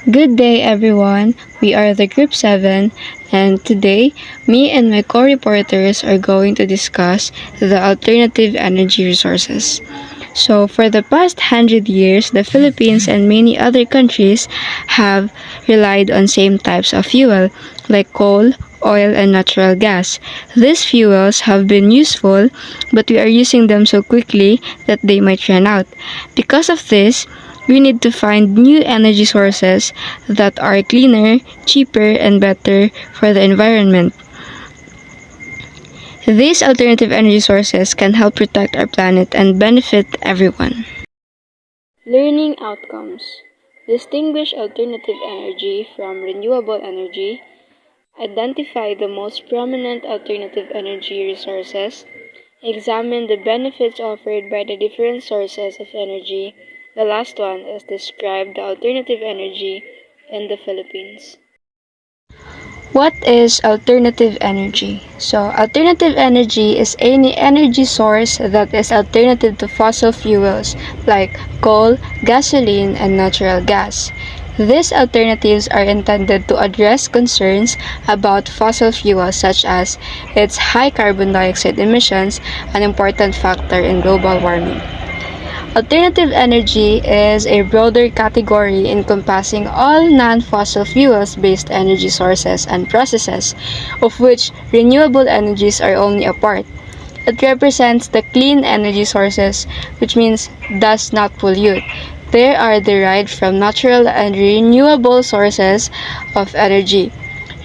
Good day, everyone. We are the Group 7, and today, me and my co reporters are going to discuss the alternative energy resources. So, for the past 100 years, the Philippines and many other countries have relied on same types of fuel like coal, oil, and natural gas. These fuels have been useful, but we are using them so quickly that they might run out. Because of this, we need to find new energy sources that are cleaner, cheaper, and better for the environment. These alternative energy sources can help protect our planet and benefit everyone. Learning outcomes. Distinguish alternative energy from renewable energy. Identify the most prominent alternative energy resources. Examine the benefits offered by the different sources of energy. The last one is describe the alternative energy in the Philippines. What is alternative energy? So, alternative energy is any energy source that is alternative to fossil fuels like coal, gasoline, and natural gas. These alternatives are intended to address concerns about fossil fuels such as its high carbon dioxide emissions, an important factor in global warming. Alternative energy is a broader category encompassing all non-fossil fuels-based energy sources and processes, of which renewable energies are only a part. It represents the clean energy sources, which means does not pollute. They are derived from natural and renewable sources of energy.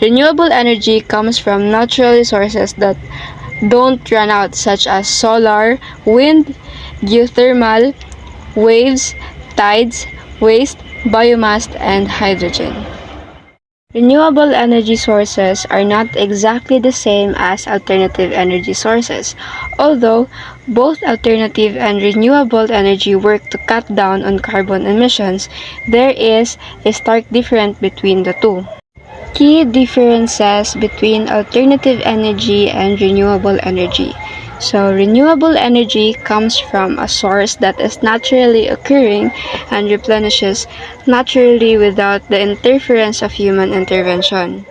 Renewable energy comes from natural resources that don't run out, such as solar, wind, geothermal, waves, tides, waste, biomass, and hydrogen. Renewable energy sources are not exactly the same as alternative energy sources, although both alternative and renewable energy work to cut down on carbon emissions. There is a stark difference between the two. Key differences between alternative energy and renewable energy. So, renewable energy comes from a source that is naturally occurring and replenishes naturally without the interference of human intervention.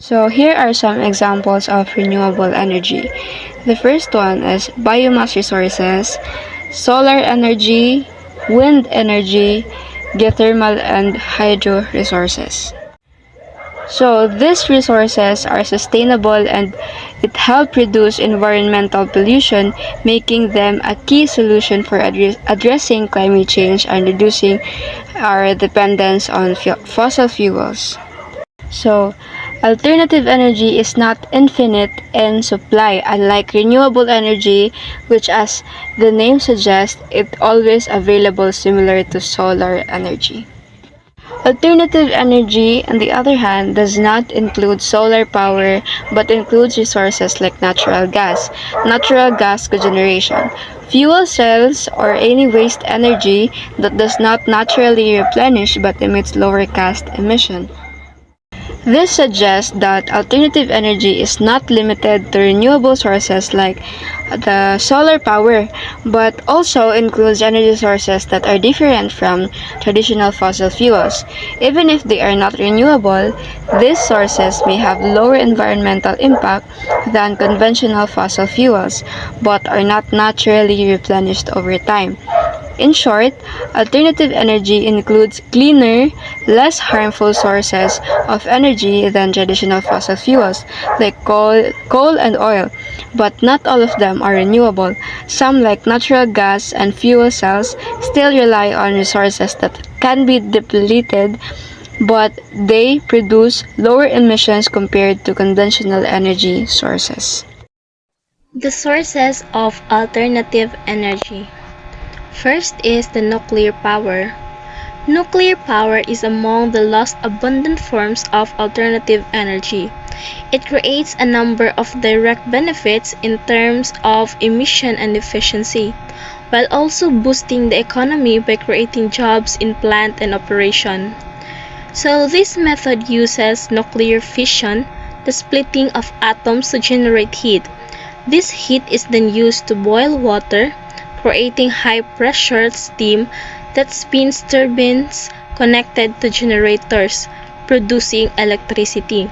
So, here are some examples of renewable energy. The first one is biomass resources, solar energy, wind energy, geothermal, and hydro resources. So these resources are sustainable and it helps reduce environmental pollution, making them a key solution for addressing climate change and reducing our dependence on fossil fuels. So, alternative energy is not infinite in supply, unlike renewable energy, which, as the name suggests, is always available, similar to solar energy. Alternative energy, on the other hand, does not include solar power but includes resources like natural gas cogeneration, fuel cells, or any waste energy that does not naturally replenish but emits lower gas emission. This suggests that alternative energy is not limited to renewable sources like the solar power, but also includes energy sources that are different from traditional fossil fuels. Even if they are not renewable, these sources may have lower environmental impact than conventional fossil fuels, but are not naturally replenished over time. In short, alternative energy includes cleaner, less harmful sources of energy than traditional fossil fuels like coal and oil, but not all of them are renewable. Some, like natural gas and fuel cells, still rely on resources that can be depleted, but they produce lower emissions compared to conventional energy sources. The sources of alternative energy. First is the nuclear power. Nuclear power is among the most abundant forms of alternative energy. It creates a number of direct benefits in terms of emission and efficiency, while also boosting the economy by creating jobs in plant and operation. So this method uses nuclear fission, the splitting of atoms to generate heat. This heat is then used to boil water, creating high-pressure steam that spins turbines connected to generators, producing electricity.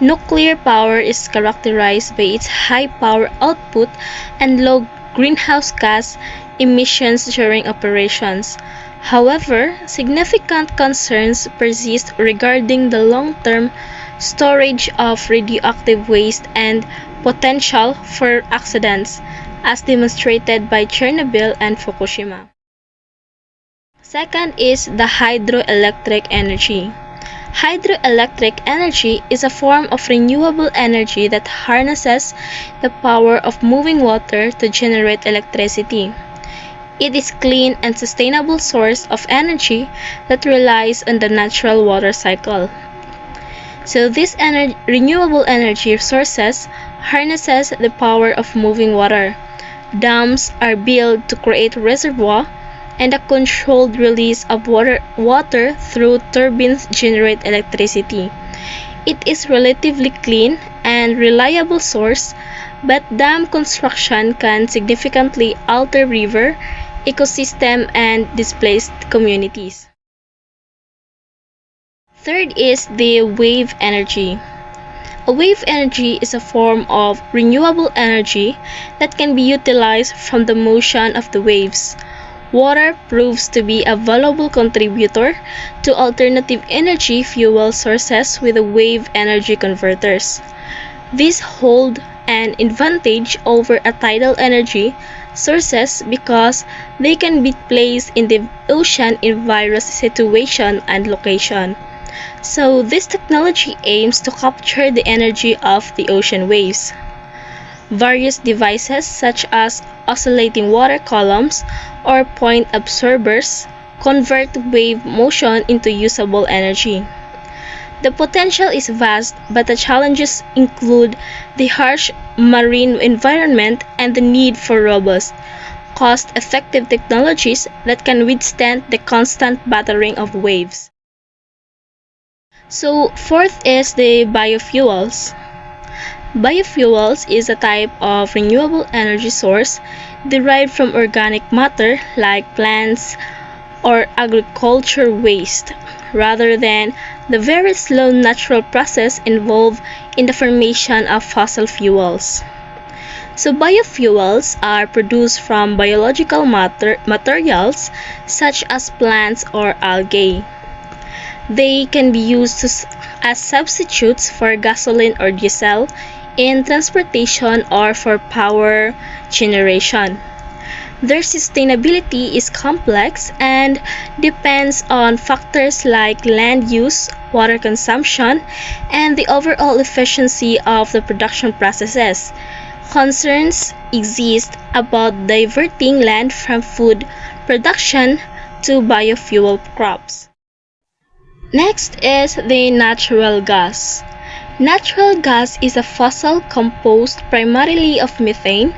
Nuclear power is characterized by its high power output and low greenhouse gas emissions during operations. However, significant concerns persist regarding the long-term storage of radioactive waste and potential for accidents, as demonstrated by Chernobyl and Fukushima. Second is the hydroelectric energy. Hydroelectric energy is a form of renewable energy that harnesses the power of moving water to generate electricity. It is a clean and sustainable source of energy that relies on the natural water cycle. So these renewable energy sources harnesses the power of moving water. Dams are built to create reservoir, and a controlled release of water through turbines generate electricity. It is relatively clean and reliable source, but dam construction can significantly alter river ecosystem and displaced communities. Third is the wave energy. A wave energy is a form of renewable energy that can be utilized from the motion of the waves. Water proves to be a valuable contributor to alternative energy fuel sources with the wave energy converters. These hold an advantage over a tidal energy sources because they can be placed in the ocean in various situations and location. So this technology aims to capture the energy of the ocean waves. Various devices such as oscillating water columns or point absorbers convert wave motion into usable energy. The potential is vast, but the challenges include the harsh marine environment and the need for robust, cost-effective technologies that can withstand the constant battering of waves. So, fourth is the biofuels. Biofuels is a type of renewable energy source derived from organic matter like plants or agriculture waste, rather than the very slow natural process involved in the formation of fossil fuels. So biofuels are produced from biological materials such as plants or algae. They can be used as substitutes for gasoline or diesel in transportation or for power generation. Their sustainability is complex and depends on factors like land use, water consumption, and the overall efficiency of the production processes. Concerns exist about diverting land from food production to biofuel crops. Next is the natural gas. Natural gas is a fossil composed primarily of methane,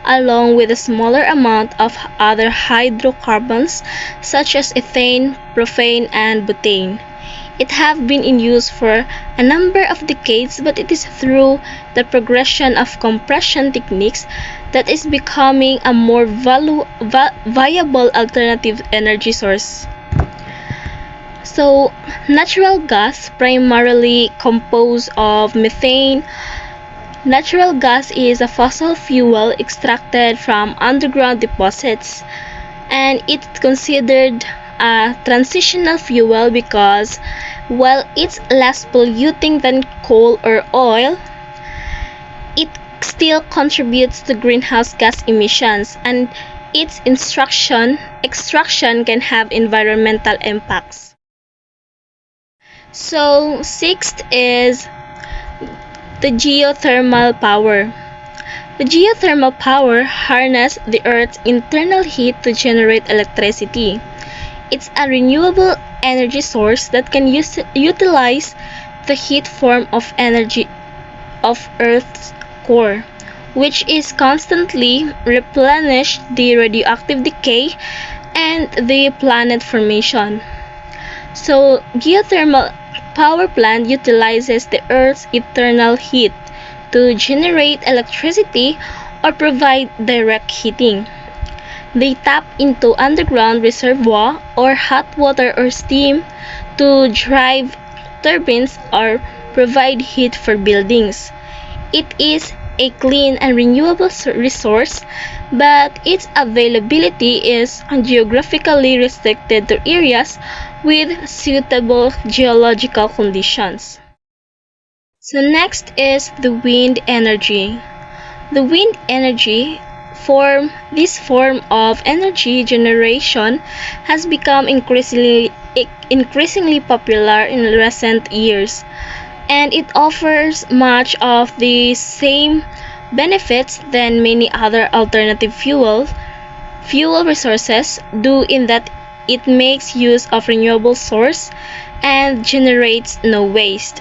along with a smaller amount of other hydrocarbons such as ethane, propane, and butane. It has been in use for a number of decades, but it is through the progression of compression techniques that is becoming a more viable alternative energy source. So, natural gas primarily composed of methane. Natural gas is a fossil fuel extracted from underground deposits, and it's considered a transitional fuel because while it's less polluting than coal or oil, it still contributes to greenhouse gas emissions, and its extraction can have environmental impacts. So, sixth is the geothermal power. The geothermal power harnesses the Earth's internal heat to generate electricity. It's a renewable energy source that can utilize the heat form of energy of Earth's core, which is constantly replenished the radioactive decay and the planet formation. So, geothermal power plant utilizes the Earth's internal heat to generate electricity or provide direct heating. They tap into underground reservoir or hot water or steam to drive turbines or provide heat for buildings. It is a clean and renewable resource, but its availability is geographically restricted to areas with suitable geological conditions. So next is the wind energy. The wind energy this form of energy generation has become increasingly popular in recent years, and it offers much of the same benefits than many other alternative fuel resources do, in that it makes use of renewable source and generates no waste.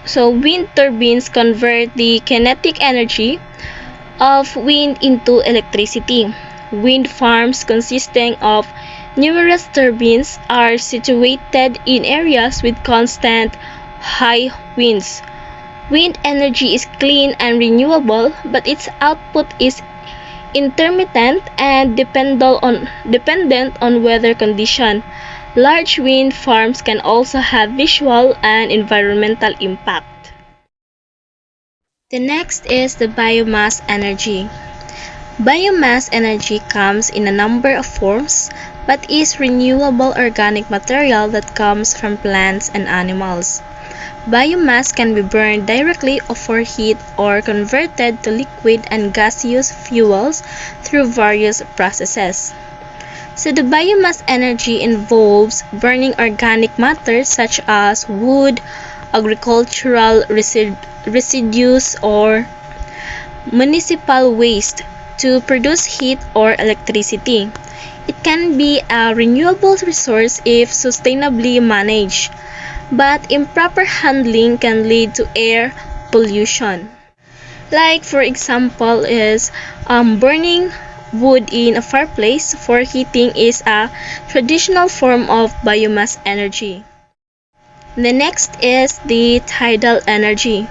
So wind turbines convert the kinetic energy of wind into electricity. Wind farms consisting of numerous turbines are situated in areas with constant high winds. Wind energy is clean and renewable, but its output is intermittent and dependent on weather condition. Large wind farms can also have visual and environmental impact. The next is the biomass energy. Biomass energy comes in a number of forms, but is renewable organic material that comes from plants and animals. Biomass can be burned directly for heat or converted to liquid and gaseous fuels through various processes. So the biomass energy involves burning organic matter such as wood, agricultural residues, or municipal waste to produce heat or electricity. It can be a renewable resource if sustainably managed, but improper handling can lead to air pollution. Like for example is burning wood in a fireplace for heating is a traditional form of biomass energy. The next is the tidal energy.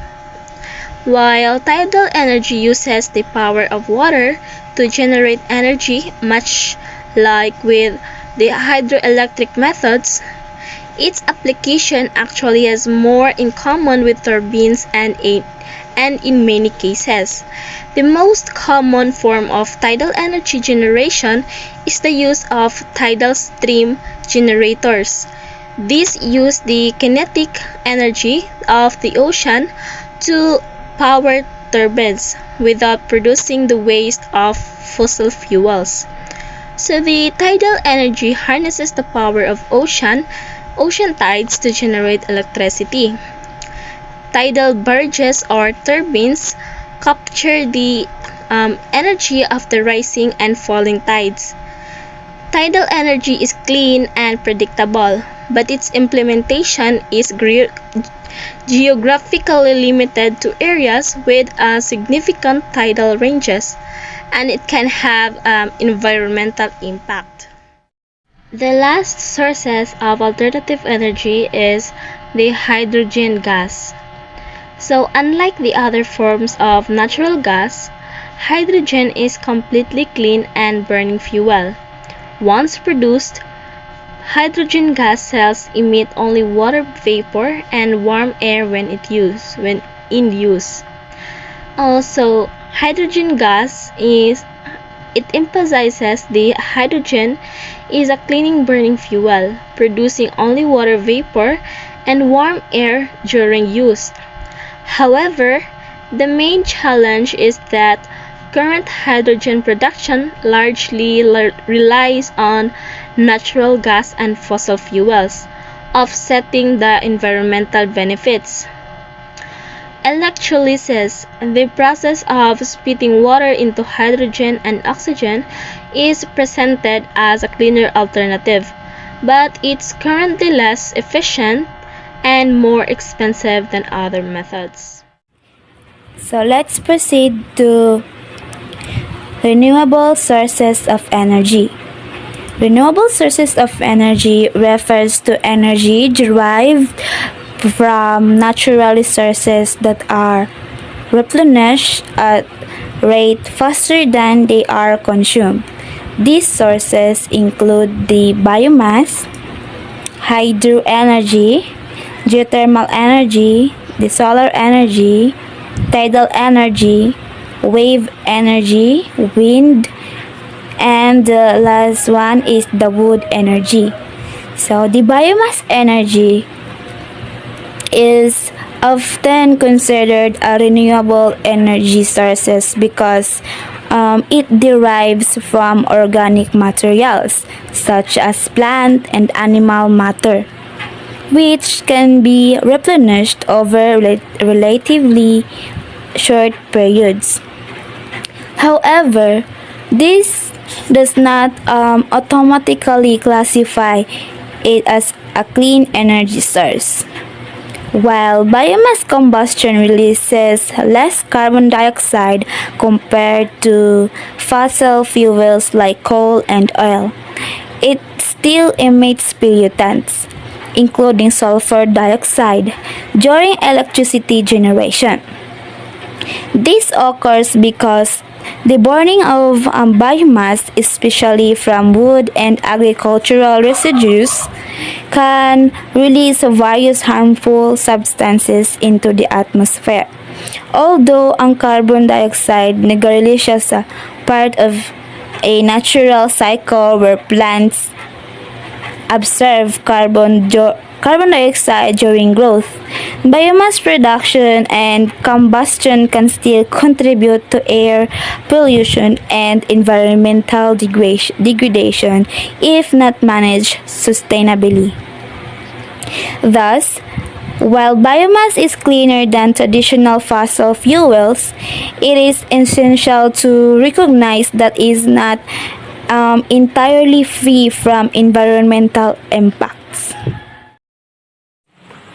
While tidal energy uses the power of water to generate energy, much like with the hydroelectric methods, its application actually has more in common with turbines and in many cases. The most common form of tidal energy generation is the use of tidal stream generators. These use the kinetic energy of the ocean to power turbines without producing the waste of fossil fuels. So the tidal energy harnesses the power of ocean tides to generate electricity. Tidal barges or turbines capture the energy of the rising and falling tides. Tidal energy is clean and predictable, but its implementation is geographically limited to areas with significant tidal ranges, and it can have environmental impact. The last sources of alternative energy is the hydrogen gas. So unlike the other forms of natural gas, hydrogen is completely clean and burning fuel. Once produced, hydrogen gas cells emit only water vapor and warm air when in use. Also, hydrogen gas emphasizes the hydrogen is a cleaning burning fuel, producing only water vapor and warm air during use. However, the main challenge is that current hydrogen production largely relies on natural gas and fossil fuels, offsetting the environmental benefits. Electrolysis, the process of splitting water into hydrogen and oxygen, is presented as a cleaner alternative, but it's currently less efficient and more expensive than other methods. So let's proceed to renewable sources of energy. Renewable sources of energy refers to energy derived from natural resources that are replenished at rate faster than they are consumed. These sources include the biomass, hydro energy, geothermal energy, the solar energy, tidal energy, wave energy, wind, and the last one is the wood energy. So the biomass energy is often considered a renewable energy sources because it derives from organic materials such as plant and animal matter, which can be replenished over relatively short periods. However, this does not automatically classify it as a clean energy source. While biomass combustion releases less carbon dioxide compared to fossil fuels like coal and oil, it still emits pollutants, including sulfur dioxide, during electricity generation. This occurs because the burning of biomass, especially from wood and agricultural residues, can release various harmful substances into the atmosphere. Although ang carbon dioxide nagarili siya sa part of a natural cycle where plants absorb carbon dioxide during growth. Biomass production and combustion can still contribute to air pollution and environmental degradation if not managed sustainably. Thus, while biomass is cleaner than traditional fossil fuels, it is essential to recognize that it is not entirely free from environmental impacts.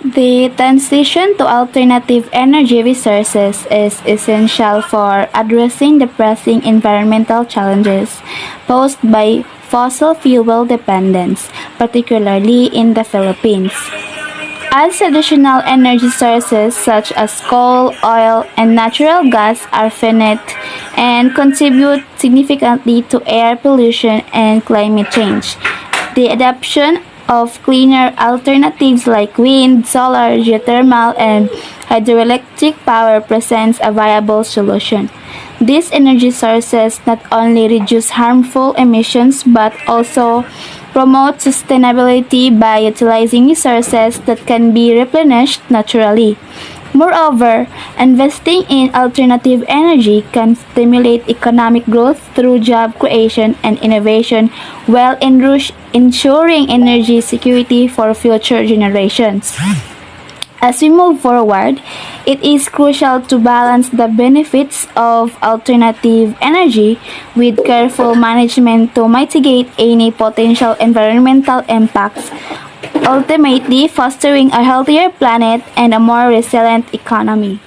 The transition to alternative energy resources is essential for addressing the pressing environmental challenges posed by fossil fuel dependence, particularly in the Philippines. As additional energy sources such as coal, oil, and natural gas are finite and contribute significantly to air pollution and climate change, the adoption of cleaner alternatives like wind, solar, geothermal, and hydroelectric power presents a viable solution. These energy sources not only reduce harmful emissions but also promote sustainability by utilizing resources that can be replenished naturally. Moreover, investing in alternative energy can stimulate economic growth through job creation and innovation while ensuring energy security for future generations. As we move forward, it is crucial to balance the benefits of alternative energy with careful management to mitigate any potential environmental impacts, ultimately fostering a healthier planet and a more resilient economy.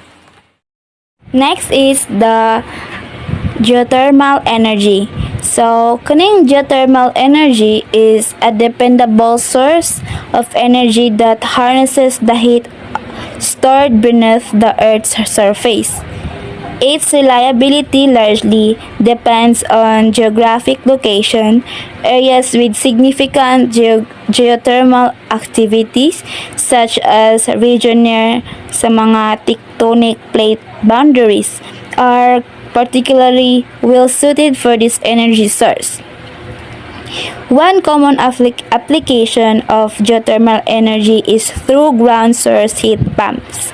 Next is the geothermal energy. So, kaning geothermal energy is a dependable source of energy that harnesses the heat stored beneath the Earth's surface. Its reliability largely depends on geographic location. Areas with significant geothermal activities such as region near sa mga tectonic plate boundaries are particularly well suited for this energy source. One common application of geothermal energy is through ground source heat pumps,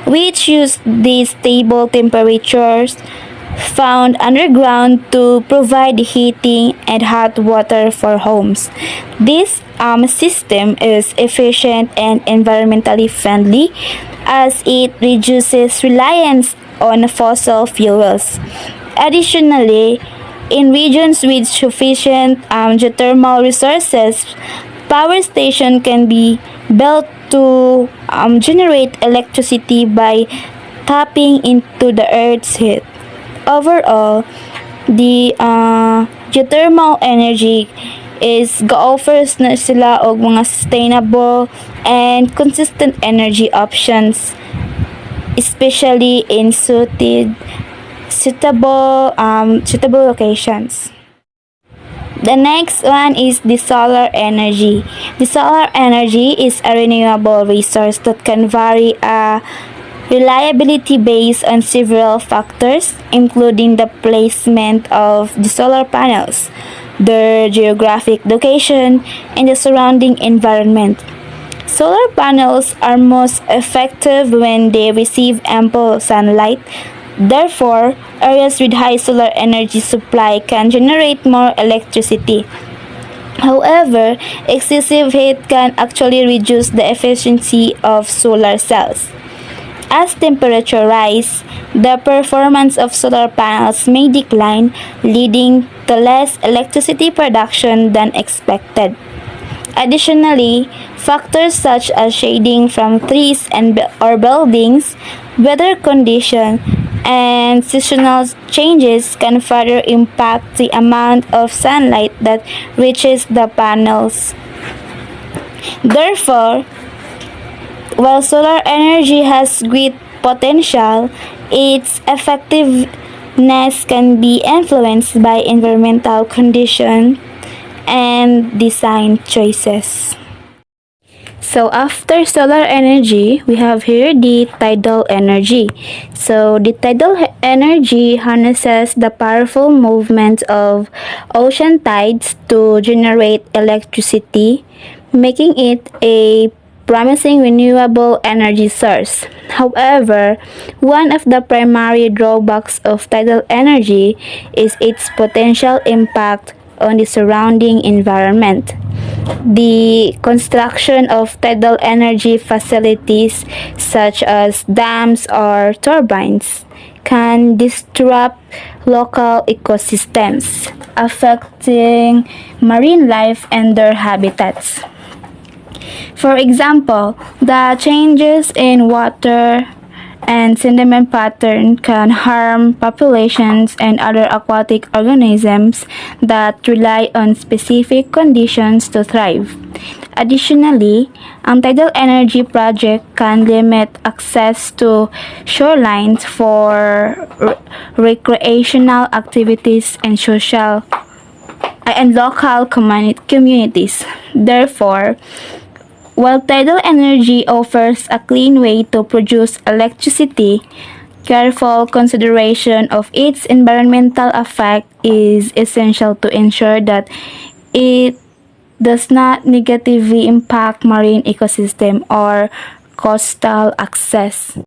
which use the stable temperatures found underground to provide heating and hot water for homes. This system is efficient and environmentally friendly as it reduces reliance on fossil fuels. Additionally, in regions with sufficient geothermal resources, power station can be built to generate electricity by tapping into the Earth's heat. Overall, the geothermal energy is ga-offers na sila og mga sustainable and consistent energy options, especially in suitable locations. The next one is the solar energy. The solar energy is a renewable resource that can vary a reliability based on several factors, including the placement of the solar panels, their geographic location, and the surrounding environment. Solar panels are most effective when they receive ample sunlight. Therefore, areas with high solar energy supply can generate more electricity. However, excessive heat can actually reduce the efficiency of solar cells. As temperature rise, the performance of solar panels may decline, leading to less electricity production than expected. Additionally, factors such as shading from trees or buildings, weather condition, and seasonal changes can further impact the amount of sunlight that reaches the panels. Therefore, while solar energy has great potential, its effectiveness can be influenced by environmental conditions and design choices. So after solar energy, we have here the tidal energy. So the tidal energy harnesses the powerful movement of ocean tides to generate electricity, making it a promising renewable energy source. However, one of the primary drawbacks of tidal energy is its potential impact on the surrounding environment. The construction of tidal energy facilities such as dams or turbines can disrupt local ecosystems, affecting marine life and their habitats. For example, the changes in water and sediment pattern can harm populations and other aquatic organisms that rely on specific conditions to thrive. Additionally, ang tidal energy project can limit access to shorelines for recreational activities and social and local communities. Therefore, while tidal energy offers a clean way to produce electricity, careful consideration of its environmental effect is essential to ensure that it does not negatively impact marine ecosystem or coastal access.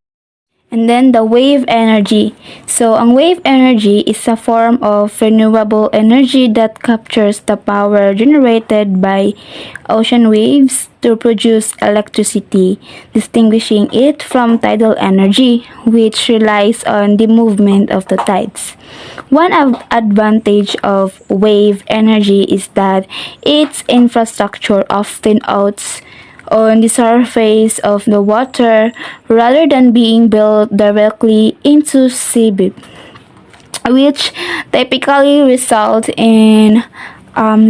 And then the wave energy. So, ang wave energy is a form of renewable energy that captures the power generated by ocean waves to produce electricity, distinguishing it from tidal energy, which relies on the movement of the tides. One advantage of wave energy is that its infrastructure often outs on the surface of the water rather than being built directly into seabed, which typically result in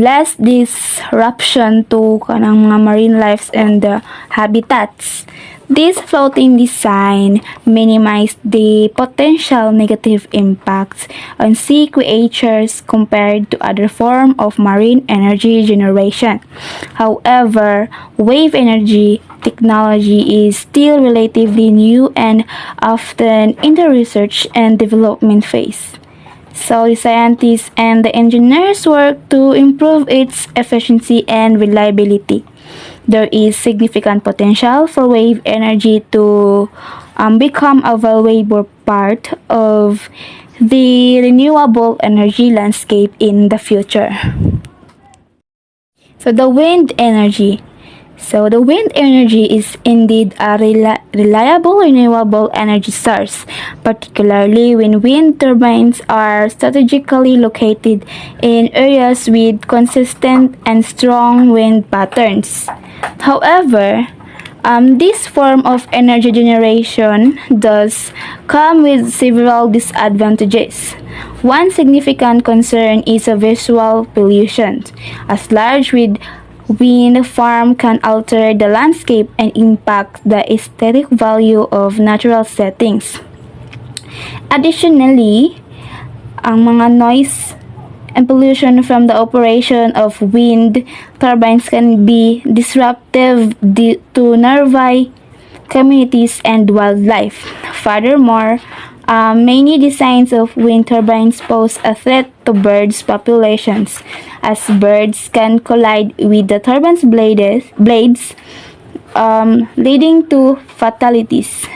less disruption to kanang mga marine lives and the habitats. This floating design minimizes the potential negative impacts on sea creatures compared to other forms of marine energy generation. However, wave energy technology is still relatively new and often in the research and development phase. So the scientists and the engineers work to improve its efficiency and reliability. There is significant potential for wave energy to become a valuable part of the renewable energy landscape in the future. So the wind energy. So the wind energy is indeed a reliable renewable energy source, particularly when wind turbines are strategically located in areas with consistent and strong wind patterns. However, this form of energy generation does come with several disadvantages. One significant concern is a visual pollution, as large wind farm can alter the landscape and impact the aesthetic value of natural settings. Additionally, ang mga noise and pollution from the operation of wind turbines can be disruptive to nearby communities and wildlife. Furthermore, many designs of wind turbines pose a threat to birds' populations, as birds can collide with the turbine's blades, leading to fatalities.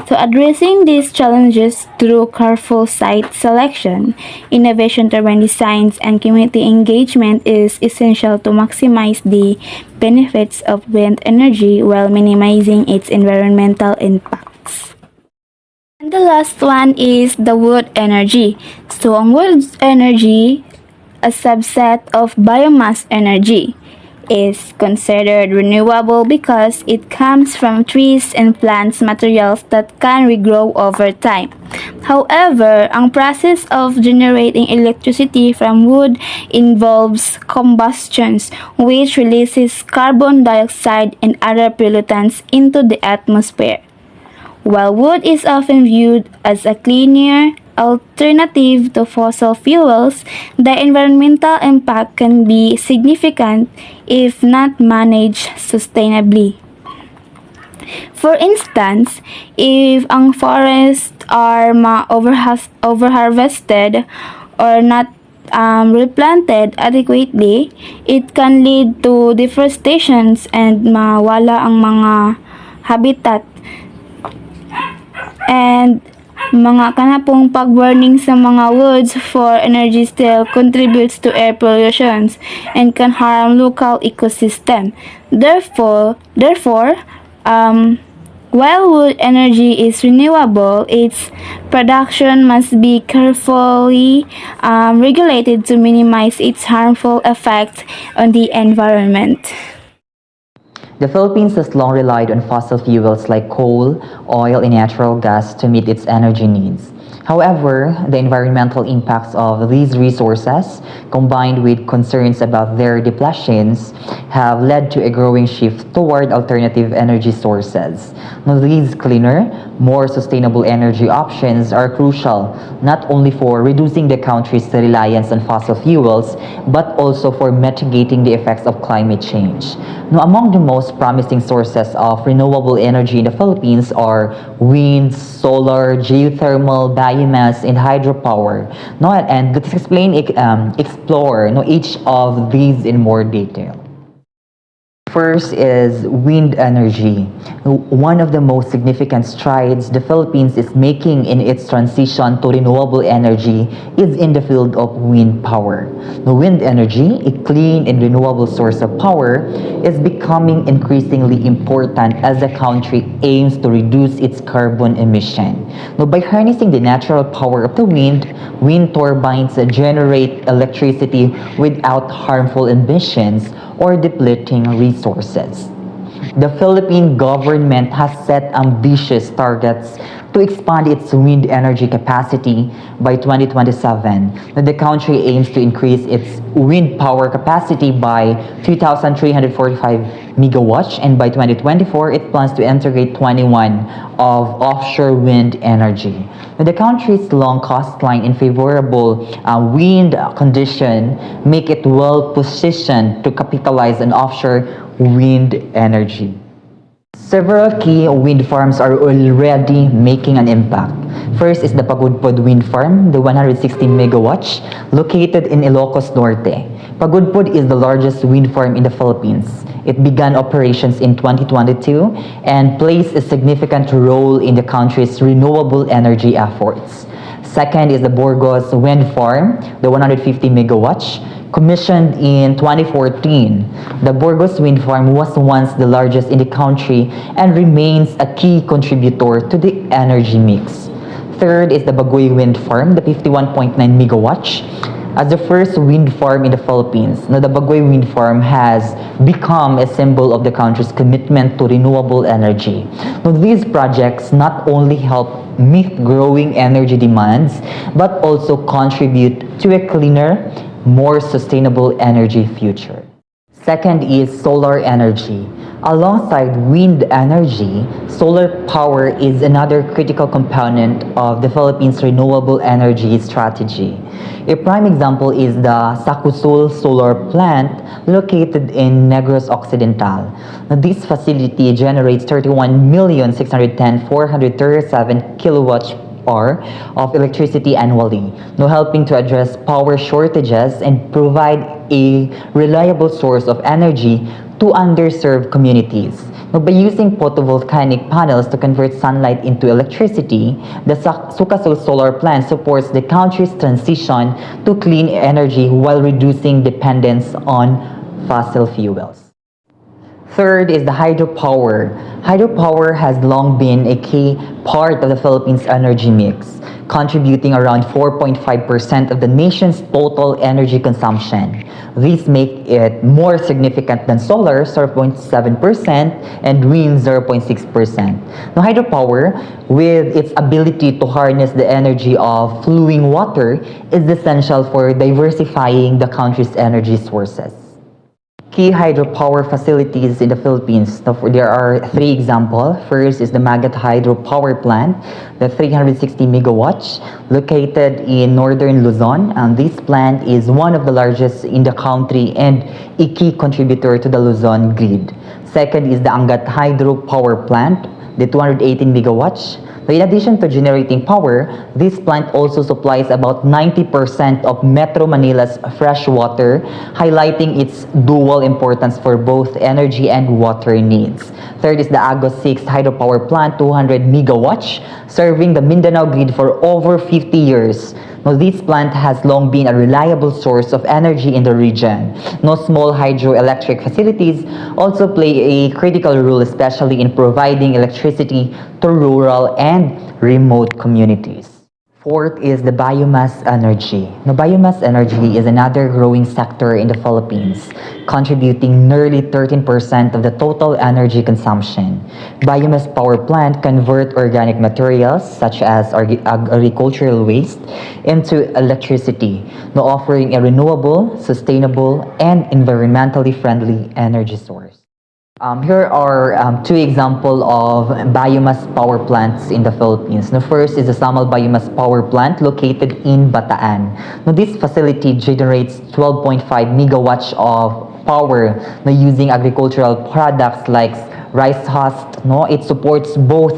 So, addressing these challenges through careful site selection, innovation turbine designs, and community engagement is essential to maximize the benefits of wind energy while minimizing its environmental impacts. And the last one is the wood energy. So, ang wood energy, a subset of biomass energy, is considered renewable because it comes from trees and plants materials that can regrow over time. However, ang process of generating electricity from wood involves combustions, which releases carbon dioxide and other pollutants into the atmosphere. While wood is often viewed as a cleaner alternative to fossil fuels, the environmental impact can be significant if not managed sustainably. For instance, if ang forests are overharvested or not replanted adequately, it can lead to deforestation and mawala ang mga habitat and mga kanapong pag-burning sa mga woods for energy still contributes to air pollution and can harm local ecosystem. Therefore, while wood energy is renewable, its production must be carefully regulated to minimize its harmful effects on the environment. The Philippines has long relied on fossil fuels like coal, oil, and natural gas to meet its energy needs. However, the environmental impacts of these resources, combined with concerns about their depletions, have led to a growing shift toward alternative energy sources. Now, these cleaner, more sustainable energy options are crucial not only for reducing the country's reliance on fossil fuels, but also for mitigating the effects of climate change. Now, among the most promising sources of renewable energy in the Philippines are wind, solar, geothermal, biomass, and hydropower. No, and let's explore each of these in more detail. First is wind energy. One of the most significant strides the Philippines is making in its transition to renewable energy is in the field of wind power. The wind energy, a clean and renewable source of power, is becoming increasingly important as the country aims to reduce its carbon emission. Now, by harnessing the natural power of the wind turbines generate electricity without harmful emissions or depleting resources. The Philippine government has set ambitious targets to expand its wind energy capacity by 2027. The country aims to increase its wind power capacity by 2,345 megawatts, and by 2024, it plans to integrate 21 of offshore wind energy. The country's long coastline and favorable wind condition make it well positioned to capitalize on offshore wind energy. Several key wind farms are already making an impact. First is the Pagudpod Wind Farm, the 160 megawatts, located in Ilocos Norte. Pagudpod is the largest wind farm in the Philippines. It began operations in 2022 and plays a significant role in the country's renewable energy efforts. Second is the Burgos Wind Farm, the 150 megawatts, commissioned in 2014. The Burgos Wind Farm was once the largest in the country and remains a key contributor to the energy mix. Third is the Baguio Wind Farm, the 51.9 megawatts. As the first wind farm in the Philippines, now the Baguio Wind Farm has become a symbol of the country's commitment to renewable energy. Now, these projects not only help meet growing energy demands, but also contribute to a cleaner, more sustainable energy future. Second is solar energy. Alongside wind energy, solar power is another critical component of the Philippines' renewable energy strategy. A prime example is the Sacusul solar plant located in Negros Occidental. Now, this facility generates 31,610,437 kilowatts hour of electricity annually, now helping to address power shortages and provide a reliable source of energy to underserved communities. Now, by using photovoltaic panels to convert sunlight into electricity, the Sukasul solar plant supports the country's transition to clean energy while reducing dependence on fossil fuels. Third is the hydropower. Hydropower has long been a key part of the Philippines' energy mix, contributing around 4.5% of the nation's total energy consumption. These make it more significant than solar, 0.7%, and wind, 0.6%. Now, hydropower, with its ability to harness the energy of flowing water, is essential for diversifying the country's energy sources. Key hydropower facilities in the Philippines. There are three examples. First is the Magat Hydro Power Plant, the 360 megawatts, located in northern Luzon. This plant is one of the largest in the country and a key contributor to the Luzon grid. Second is the Angat Hydro Power Plant, the 218 megawatts. In addition to generating power, this plant also supplies about 90% of Metro Manila's fresh water, highlighting its dual importance for both energy and water needs. Third is the Agos 6 hydropower plant, 200 megawatts, serving the Mindanao grid for over 50 years. Now, this plant has long been a reliable source of energy in the region. Now, small hydroelectric facilities also play a critical role, especially in providing electricity to rural and remote communities. Fourth is the biomass energy. Now, biomass energy is another growing sector in the Philippines, contributing nearly 13% of the total energy consumption. Biomass power plant convert organic materials such as agricultural waste into electricity, now offering a renewable, sustainable, and environmentally friendly energy source. Here are two examples of biomass power plants in the Philippines. The first is the Samal Biomass Power Plant located in Bataan. Now, this facility generates 12.5 megawatts of power using agricultural products like rice husk. It supports both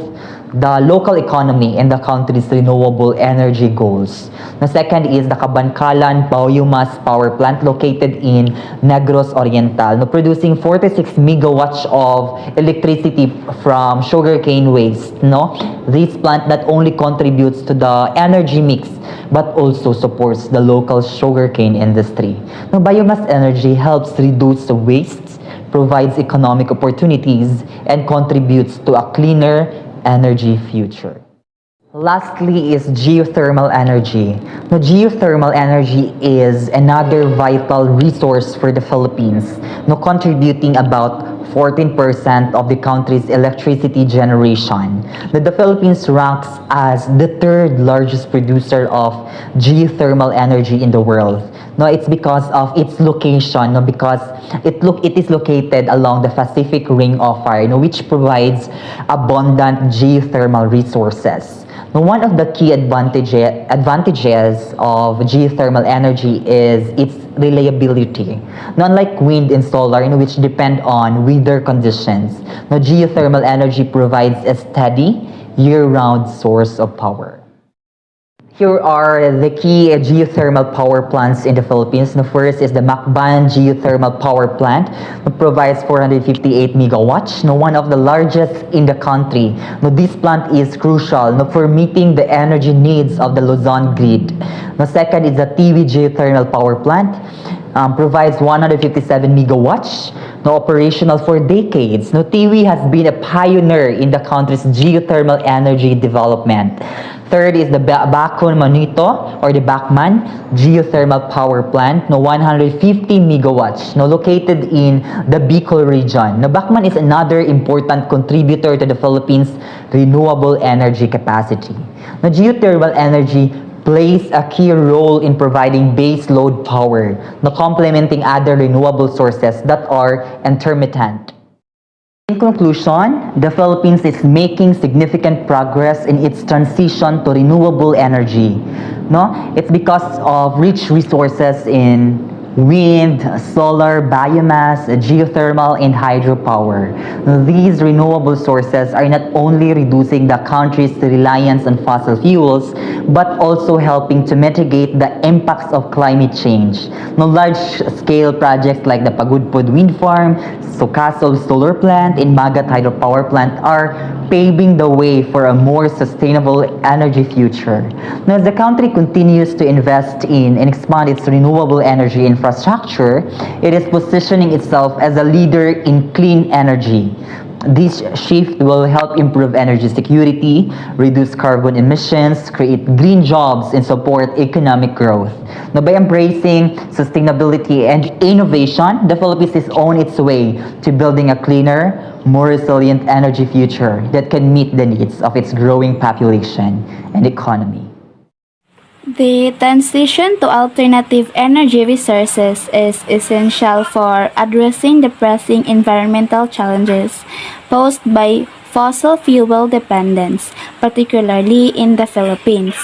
the local economy and the country's renewable energy goals. The second is the Kabankalan Biomass Power Plant located in Negros Oriental, producing 46 megawatts of electricity from sugarcane waste. This plant not only contributes to the energy mix but also supports the local sugarcane industry. Biomass energy helps reduce the waste, provides economic opportunities, and contributes to a cleaner energy future. Lastly is geothermal energy. Now, geothermal energy is another vital resource for the Philippines, contributing about 14% of the country's electricity generation. The Philippines ranks as the third largest producer of geothermal energy in the world. It's because of its location, because it is located along the Pacific Ring of Fire, which provides abundant geothermal resources. Now, one of the key advantages of geothermal energy is its reliability. Now, unlike wind and solar, which depend on weather conditions, now geothermal energy provides a steady, year-round source of power. Here are the key geothermal power plants in the Philippines. The first is the Macban Geothermal Power Plant, that provides 458 megawatts, one of the largest in the country. This plant is crucial for meeting the energy needs of the Luzon grid. The second is the Tiwi Geothermal Power Plant, provides 157 megawatts, operational for decades. Tiwi has been a pioneer in the country's geothermal energy development. Third is the Bacon Manito or the Bacman Geothermal Power Plant, 150 megawatts, located in the Bicol region. Bacman is another important contributor to the Philippines' renewable energy capacity. Geothermal energy plays a key role in providing base load power, complementing other renewable sources that are intermittent. In conclusion, the Philippines is making significant progress in its transition to renewable energy. No? It's because of rich resources in wind, solar, biomass, geothermal, and hydropower. These renewable sources are not only reducing the country's reliance on fossil fuels, but also helping to mitigate the impacts of climate change. No, large-scale projects like the Pagudpud Wind Farm, Sucaso Solar Plant, and Magat Hydropower Plant are paving the way for a more sustainable energy future. Now, as the country continues to invest in and expand its renewable energy infrastructure, it is positioning itself as a leader in clean energy. This shift will help improve energy security, reduce carbon emissions, create green jobs, and support economic growth. Now, by embracing sustainability and innovation, the Philippines is on its way to building a cleaner, more resilient energy future that can meet the needs of its growing population and economy. The transition to alternative energy resources is essential for addressing the pressing environmental challenges posed by fossil fuel dependence, particularly in the Philippines.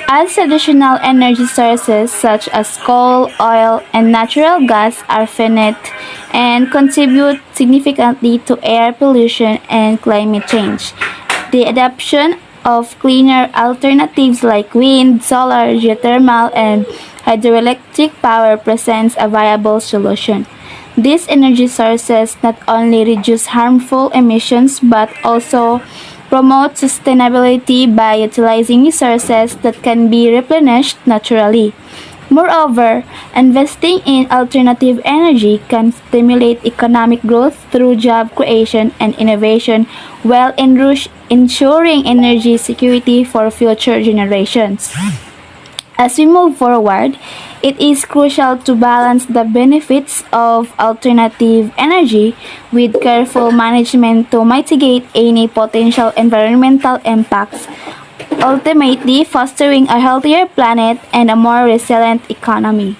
As traditional energy sources such as coal, oil, and natural gas are finite and contribute significantly to air pollution and climate change, the adoption of cleaner alternatives like wind, solar, geothermal, and hydroelectric power presents a viable solution. These energy sources not only reduce harmful emissions but also promote sustainability by utilizing resources that can be replenished naturally. Moreover, investing in alternative energy can stimulate economic growth through job creation and innovation while ensuring energy security for future generations. As we move forward, it is crucial to balance the benefits of alternative energy with careful management to mitigate any potential environmental impacts, ultimately fostering a healthier planet and a more resilient economy.